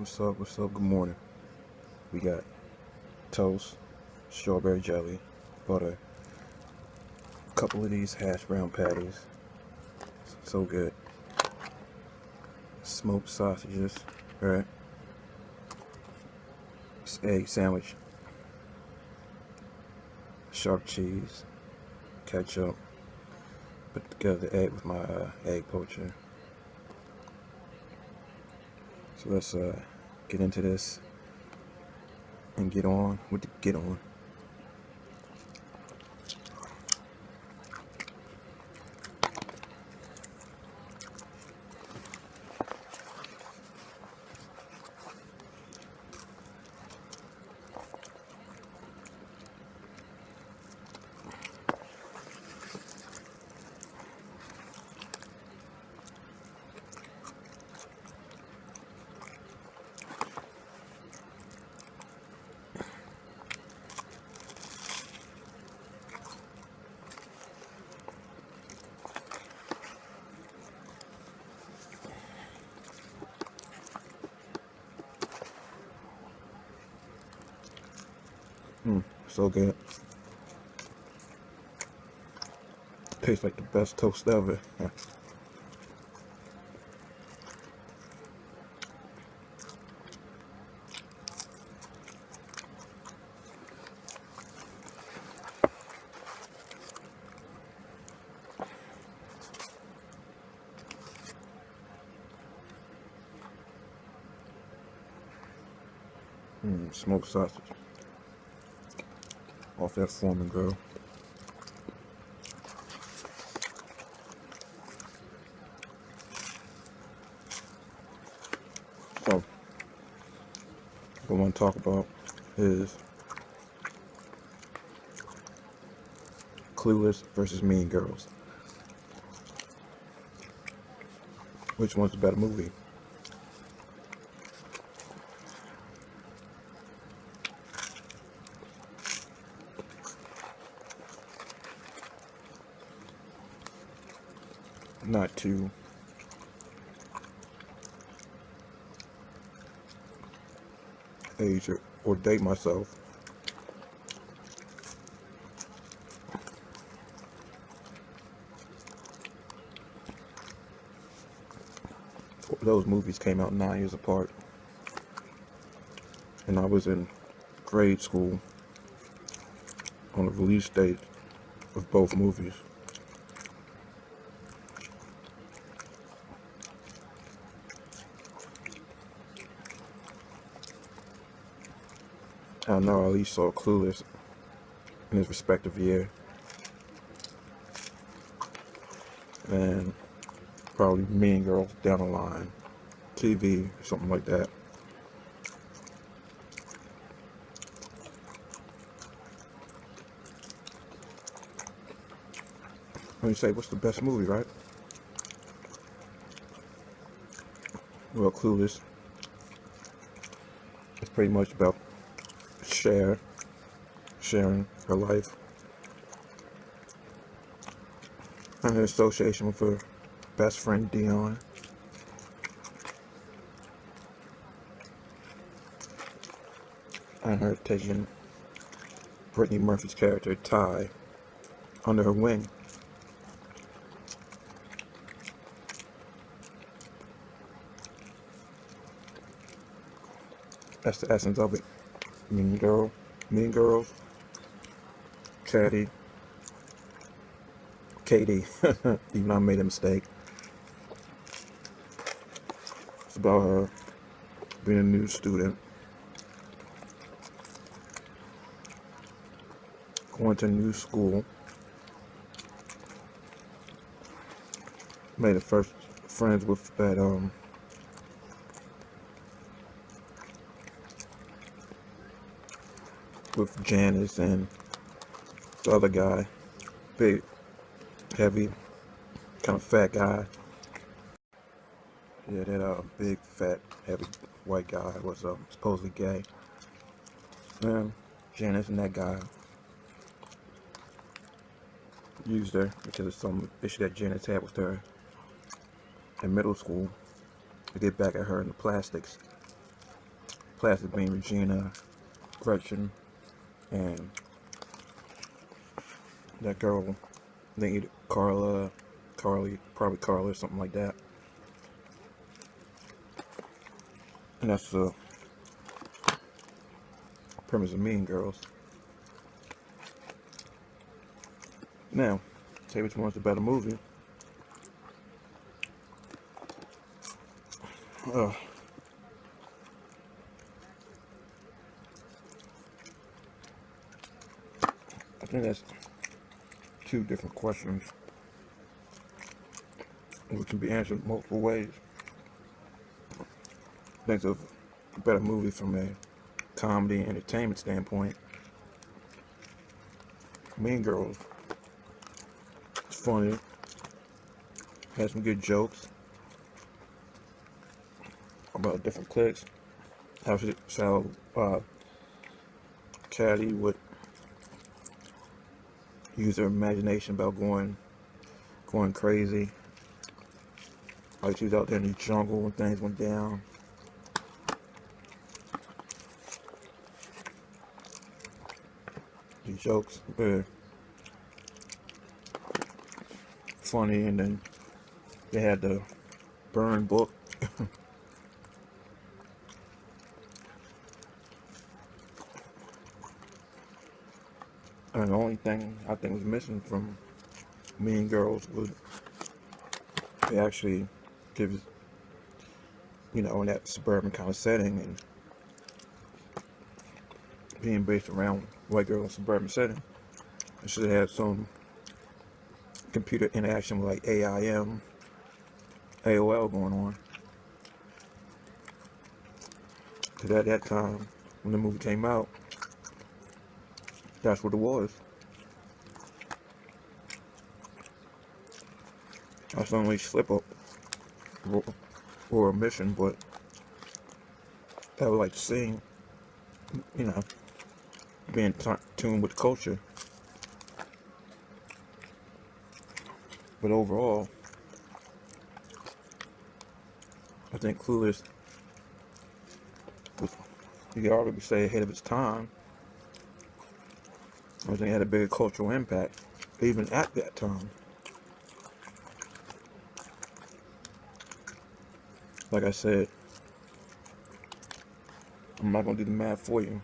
What's up? What's up? Good morning. We got toast, strawberry jelly, butter, a couple of these hash brown patties. So good. Smoked sausages, right? Egg sandwich, sharp cheese, ketchup. Put together the egg with my egg poacher. So let's get into this and get on with the get on. So good. Tastes like the best toast ever. Smoked sausage off that Foreman grill. So, what I want to talk about is Clueless versus Mean Girls. Which one's the better movie? Not to age or date myself, those movies came out 9 years apart, and I was in grade school on the release date of both movies. I know I at least saw Clueless in his respective year, and probably Mean Girls down the line, TV, something like that. When you say, what's the best movie, right? Well, Clueless is pretty much about sharing her life and her association with her best friend Dion. And her taking Brittany Murphy's character Ty under her wing. That's the essence of it. Mean Girls, Katie, even though I made a mistake. It's about her being a new student, going to a new school, made the first friends with that with Janice and the other guy, big, heavy, kind of fat guy. Yeah, that big, fat, heavy white guy was supposedly gay. And Janice and that guy used her because of some issue that Janice had with her in middle school to get back at her in the plastics. Classic being Regina, Gretchen, and that girl, they Carly, probably Carla or something like that. And that's the premise of Mean Girls. Now, tell you which one's the better movie. I think that's two different questions which can be answered multiple ways. I think of a better movie from a comedy and entertainment standpoint. Mean Girls. It's funny. Has some good jokes about different cliques. How Caddy would use her imagination about going crazy. Like she was out there in the jungle when things went down. The jokes were funny, and then they had the burn book. And the only thing I think was missing from Mean Girls was they actually give, in that suburban kind of setting and being based around white girl in suburban setting. It should have had some computer interaction with like AIM, AOL going on. Because at that time, when the movie came out, that's what it was. That's the only slip up or a mission, but I would like to see, being tuned with the culture. But overall, I think Clueless was, you could already say, ahead of its time. I think it had a bigger cultural impact, even at that time. Like I said, I'm not going to do the math for you.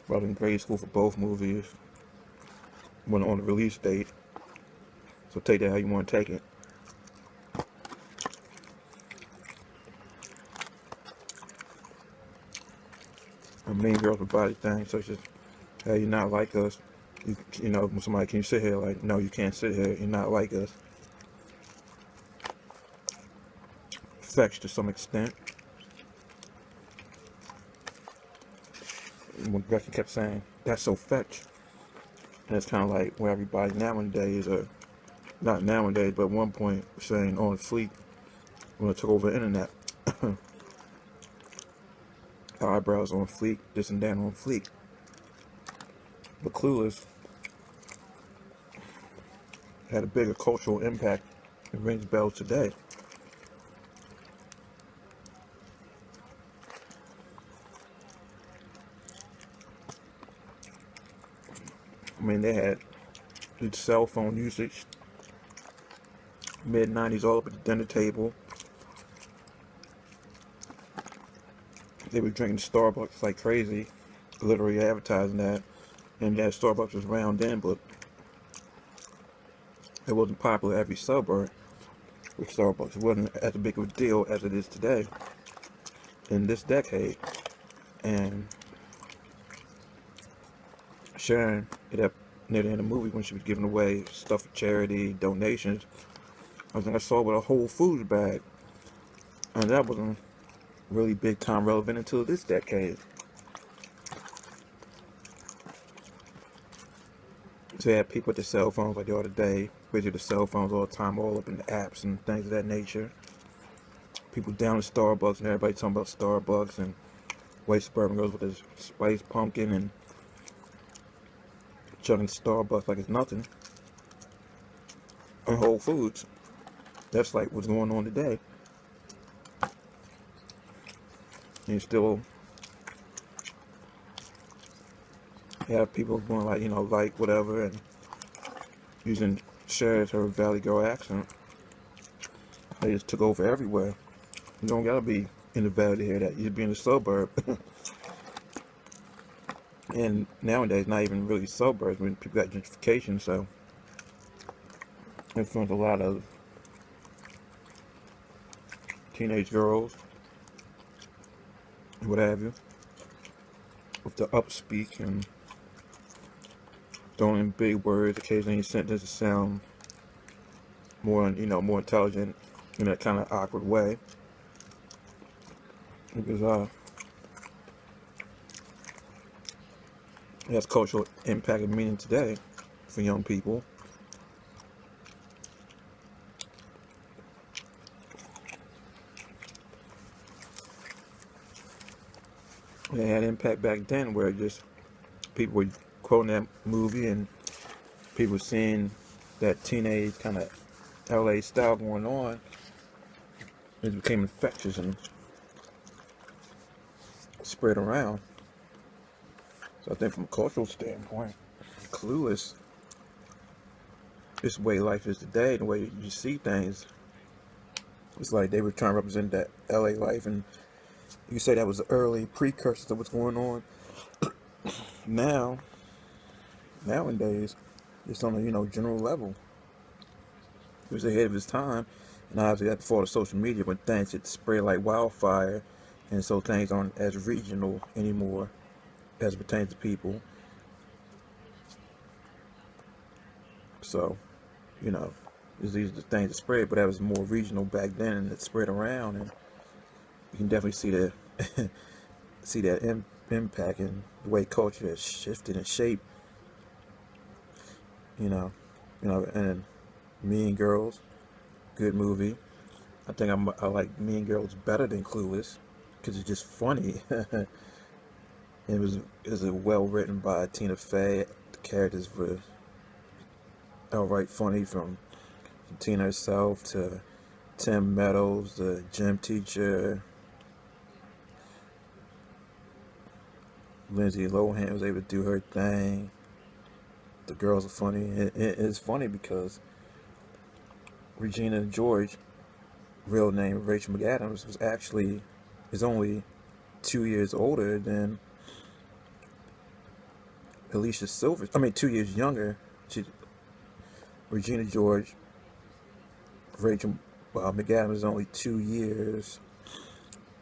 I was in grade school for both movies. Went on the release date. So take that how you want to take it. And Mean Girls with body things such as, hey, you're not like us. When somebody, can you sit here? Like, no, you can't sit here. You're not like us. Fetch to some extent. When Gretchen kept saying, that's so fetch. And it's kind of like where everybody nowadays, or not nowadays, but at one point saying on fleek when it took over the internet. Our eyebrows on fleek, this and that on fleek. But Clueless had a bigger cultural impact. It rings bells today. I mean, they had the cell phone usage, mid-90s, all up at the dinner table. They were drinking Starbucks like crazy, literally advertising that. And that Starbucks was around then, but it wasn't popular every suburb with Starbucks. It wasn't as big of a deal as it is today in this decade. And Sharon, near the end of the movie, when she was giving away stuff for charity, donations, I saw with a Whole Foods bag. And that wasn't really big time relevant until this decade. So you had people with their cell phones like the other day, busy with the cell phones all the time, all up in the apps and things of that nature. People down at Starbucks and everybody talking about Starbucks, and white suburban girls with this spiced pumpkin and chugging Starbucks like it's nothing. And Whole Foods. That's like what's going on today. And you're still You have people going like, like whatever, and using Cher's her Valley Girl accent. They just took over everywhere. You don't gotta be in the valley to hear that. You should be in the suburb. And nowadays, not even really suburbs. When people got gentrification, so influenced a lot of teenage girls, what have you, with the upspeak and throwing in big words, occasionally sentences sound more, more intelligent in that kind of awkward way. Because it has cultural impact and meaning today for young people. It had impact back then where just people were quoting that movie and people seeing that teenage kind of LA style going on. It became infectious and spread around. So I think from a cultural standpoint, Clueless, this way life is today, the way you see things, it's like they were trying to represent that LA life, and you can say that was the early precursors of what's going on. Nowadays, it's on a general level. It was ahead of its time, and obviously that's before the social media when things had spread like wildfire, and so things aren't as regional anymore as it pertains to people. So, these are the things that spread, but that was more regional back then, and it spread around, and you can definitely see that see that impact in the way culture has shifted and shaped. And Mean Girls, good movie. I think I like Mean Girls better than Clueless because it's just funny. It was well written by Tina Fey. The characters were outright funny, from Tina herself to Tim Meadows, the gym teacher. Lindsay Lohan was able to do her thing. The girls are funny. It's funny because Regina George, real name Rachel McAdams, is only 2 years older than Alicia Silverstone. I mean, 2 years younger. Regina George, Rachel McAdams is only 2 years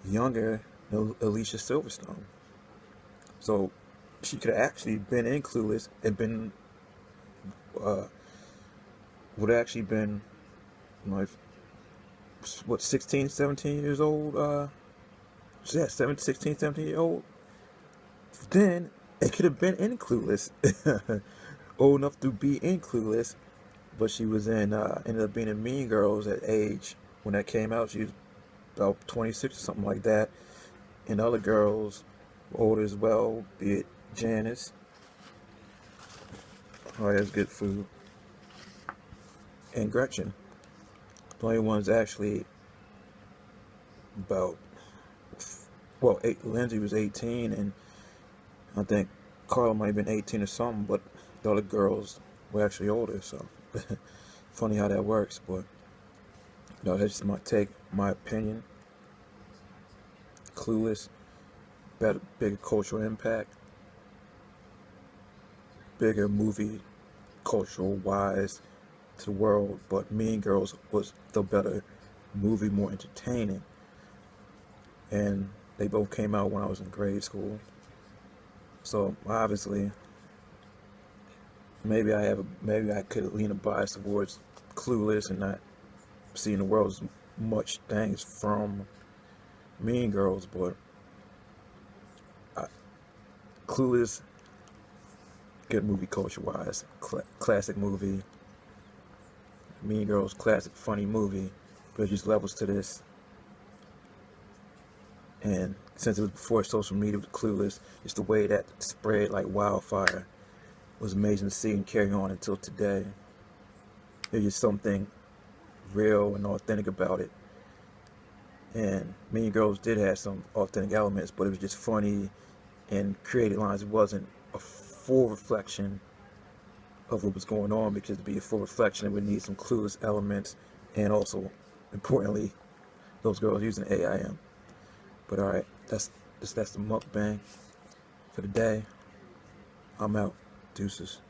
younger than Alicia Silverstone. So she could have actually been in Clueless and would have actually been like 16, 17 years old. Yeah, 16, 17 years old. Then it could have been in Clueless. Old enough to be in Clueless, but she was ended up being in Mean Girls at age, when that came out, she was about 26 or something like that. And other girls were older as well, be it Janice. Oh, that's good food. And Gretchen. The only one's actually about, Lindsay was 18, and I think Carla might have been 18 or something, but the other girls were actually older, so funny how that works. But that's just my take, my opinion. Clueless, bigger cultural impact, bigger movie cultural wise to the world, but Mean Girls was the better movie, more entertaining. And they both came out when I was in grade school, so obviously maybe I could lean a bias towards Clueless and not seeing the world as much things from Mean Girls, but Clueless, good movie culture-wise, classic movie. Mean Girls, classic funny movie, but just levels to this. And since it was before social media with Clueless, it's the way that spread like wildfire. It was amazing to see and carry on until today. There's just something real and authentic about it. And Mean Girls did have some authentic elements, but it was just funny and creative lines. It wasn't a full reflection of what was going on, because to be a full reflection, it would need some Clueless elements, and also, importantly, those girls using AIM. But alright, that's the mukbang for the day. I'm out. Deuces.